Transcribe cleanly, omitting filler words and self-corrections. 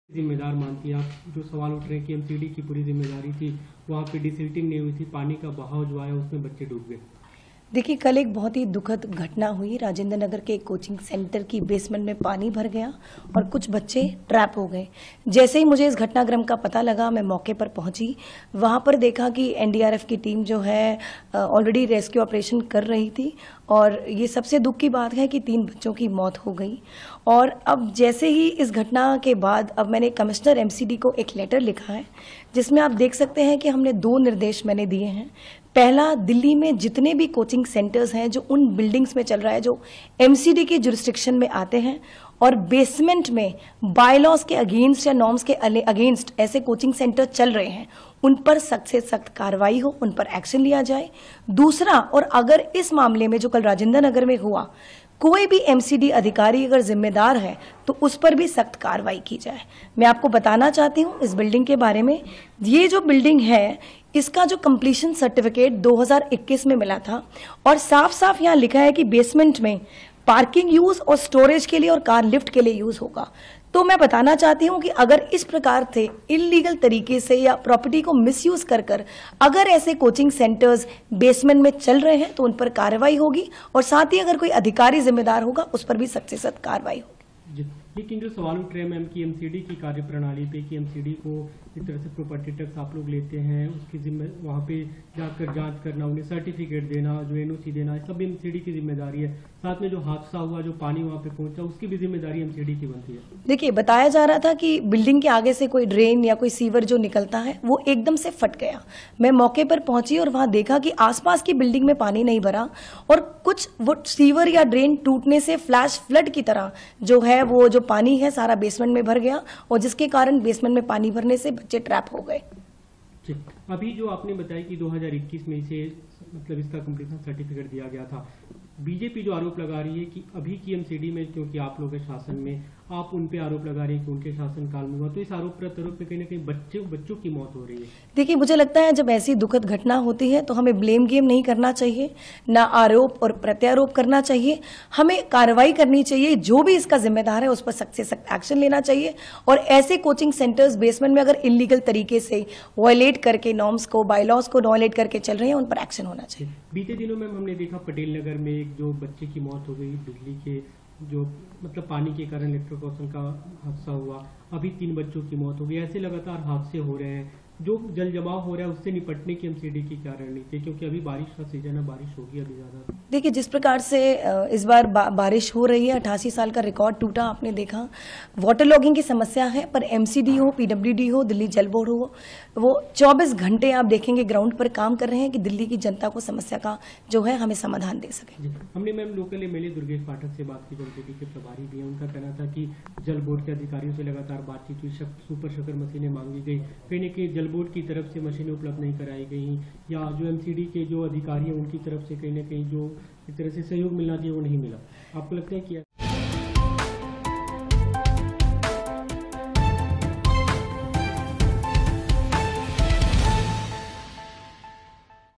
जिम्मेदार मानती है आप? जो सवाल उठ रहे हैं कि एमसीडी की पूरी जिम्मेदारी थी, वहाँ पे डिसिल्टिंग नहीं हुई थी, पानी का बहाव जो आया उसमें बच्चे डूब गए। देखिए, कल एक बहुत ही दुखद घटना हुई। राजेंद्र नगर के एक कोचिंग सेंटर की बेसमेंट में पानी भर गया और कुछ बच्चे ट्रैप हो गए। जैसे ही मुझे इस घटनाक्रम का पता लगा, मैं मौके पर पहुंची। वहां पर देखा कि एनडीआरएफ की टीम जो है ऑलरेडी रेस्क्यू ऑपरेशन कर रही थी और ये सबसे दुख की बात है कि 3 बच्चों की मौत हो गई। और अब जैसे ही इस घटना के बाद अब मैंने कमिश्नर एमसीडी को एक लेटर लिखा है, जिसमें आप देख सकते हैं कि हमने 2 निर्देश मैंने दिए हैं। पहला, दिल्ली में जितने भी कोचिंग सेंटर्स हैं जो उन बिल्डिंग्स में चल रहा है जो एमसीडी के जुरिस्डिक्शन में आते हैं और बेसमेंट में बायलॉज के अगेंस्ट या नॉर्म्स के अगेंस्ट ऐसे कोचिंग सेंटर चल रहे हैं, उन पर सख्त से सख्त कार्रवाई हो, उन पर एक्शन लिया जाए। दूसरा, और अगर इस मामले में जो कल राजेंद्र नगर में हुआ कोई भी एमसीडी अधिकारी अगर जिम्मेदार है तो उस पर भी सख्त कार्रवाई की जाए। मैं आपको बताना चाहती हूं इस बिल्डिंग के बारे में। ये जो बिल्डिंग है, इसका जो कंप्लीशन सर्टिफिकेट 2021 में मिला था और साफ साफ यहां लिखा है कि बेसमेंट में पार्किंग यूज और स्टोरेज के लिए और कार लिफ्ट के लिए यूज होगा। तो मैं बताना चाहती हूं कि अगर इस प्रकार से इलीगल तरीके से या प्रॉपर्टी को मिसयूज कर अगर ऐसे कोचिंग सेंटर्स बेसमेंट में चल रहे हैं तो उन पर कार्रवाई होगी और साथ ही अगर कोई अधिकारी जिम्मेदार होगा उस पर भी सख्त से सख्त कार्रवाई होगी। लेकिन जो सवाल उठ रहे हैं मैम की एमसीडी की कार्यप्रणाली पे कि एमसीडी को इस तरह से प्रॉपर्टी टैक्स आप लोग लेते हैं, उसकी जिम्मे वहाँ पे जाकर जांच करना, उन्हें सर्टिफिकेट देना, जो एनओसी देना, सब एमसीडी की जिम्मेदारी है। साथ में जो हादसा हुआ, जो पानी वहाँ पे पहुंचा, उसकी भी जिम्मेदारी एमसीडी की बनती है। देखिए, बताया जा रहा था कि बिल्डिंग के आगे से कोई ड्रेन या कोई सीवर जो निकलता है वो एकदम से फट गया। मैं मौके पर पहुंची और वहां देखा कि आसपास की बिल्डिंग में पानी नहीं भरा और कुछ वो सीवर या ड्रेन टूटने से फ्लैश फ्लड की तरह जो है वो जो पानी है सारा बेसमेंट में भर गया और जिसके कारण बेसमेंट में पानी भरने से बच्चे ट्रैप हो गए। अभी जो आपने बताया कि 2021 में इसे मतलब इसका कंप्लीशन सर्टिफिकेट दिया गया था, बीजेपी जो आरोप लगा रही है कि अभी की एमसीडी में क्योंकि आप लोग के शासन में, आप उन पे आरोप लगा रही है कि उनके शासन काल में हुआ, तो इस आरोप प्रत्यारोप में कहीं ना कहीं बच्चों की मौत हो रही है। देखिए, मुझे लगता है जब ऐसी दुखद घटना होती है तो हमें ब्लेम गेम नहीं करना चाहिए, ना आरोप और प्रत्यारोप करना चाहिए। हमें कार्रवाई करनी चाहिए, जो भी इसका जिम्मेदार है उस पर सख्त से सख्त एक्शन लेना चाहिए और ऐसे कोचिंग सेंटर्स बेसमेंट में अगर इलीगल तरीके से वायलेट करके नॉर्म्स को, बायलॉज को वायलेट करके चल रहे हैं, उन पर एक्शन होना चाहिए। बीते दिनों में हमने देखा पटेल नगर में एक जो बच्चे की मौत हो गई, बिजली के जो मतलब पानी के कारण इलेक्ट्रोक्यूशन का हादसा हुआ, अभी 3 बच्चों की मौत हो गई। ऐसे लगातार हादसे हो रहे हैं, जो जल जमाव हो रहा है उससे निपटने की एमसीडी की क्या रणनीति है, क्योंकि अभी बारिश का सीजन है, बारिश होगी अभी ज्यादा। देखिए, जिस प्रकार से इस बार बारिश हो रही है, 88 साल का रिकॉर्ड टूटा, आपने देखा। वाटर लॉगिंग की समस्या है, पर एमसीडी हो, पीडब्ल्यूडी हो, दिल्ली जल बोर्ड हो, वो 24 घंटे आप देखेंगे ग्राउंड पर काम कर रहे हैं कि दिल्ली की जनता को समस्या का जो है हमें समाधान दे सके। हमने मैम लोकल एमएलए दुर्गेश पाठक से बात की, जो एमसीडी के प्रभारी भी हैं। उनका कहना था कि जल बोर्ड के अधिकारियों से लगातार बातचीत हुई, सुपर शकर मशीनें मांगी गई, कहीं न कहीं जल बोर्ड की तरफ से मशीनें उपलब्ध नहीं कराई गई, या जो एमसीडी के जो अधिकारी हैं उनकी तरफ से कहीं ना कहीं जो इस तरह से सहयोग मिलना चाहिए वो नहीं मिला। आपको लगता है कि